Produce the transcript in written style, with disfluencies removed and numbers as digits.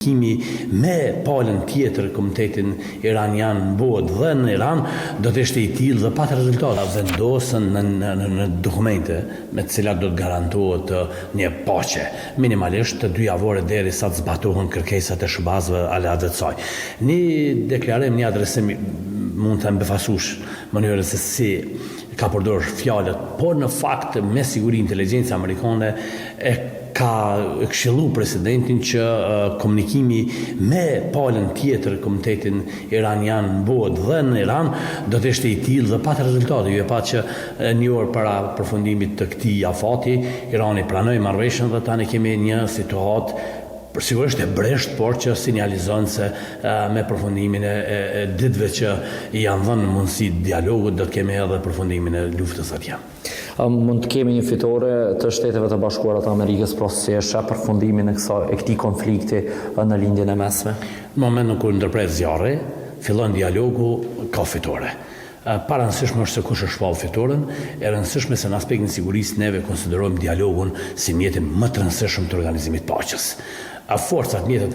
Kimi me palën tjetër Komunitetin Iranian bëhet dhe në Iran do të ishte i tillë dhe pat rezultate. Vendosën në dokumente me të cilat do të garantohet një paqe minimalisht të 2 javore derisa të zbatohen kërkesat e shërbazëve aleatëve të saj. Një deklarim, një adresim mund të mbefasush mënyrën se si ka përdorur fjalët, por në fakt me siguri inteligjenca amerikane ka këshillu presidentin që komunikimi me palën tjetër Komunitetin Iranian bëhet dhe në Iran do të ishte i tillë dhe pat rezultate. Ju e pat që një orë para përfundimit të këtij afati, Irani pranoi marrëveshjen dhe tani kemi një situatë sigurisht e bresht, por që sinjalizon se me përfundimin e ditëve që i janë dhënë mundësi dialogut do të kemi edhe përfundimin e luftës atje. Mund të kemi një fitore të Shteteve të Bashkuara të Amerikës si e sheh përfundimin e këtij konflikti në lindjen e mesme? Në momentin kur ndërpret zjarri, fillon dialogu, ka fitore. Para rëndësishme është se kush e shpall fitoren, e rëndësishme se në aspektin e sigurisë neve konsiderojmë dialogun si mjetin më të rëndësishëm të organizimit të paqes. Forcat, mjetet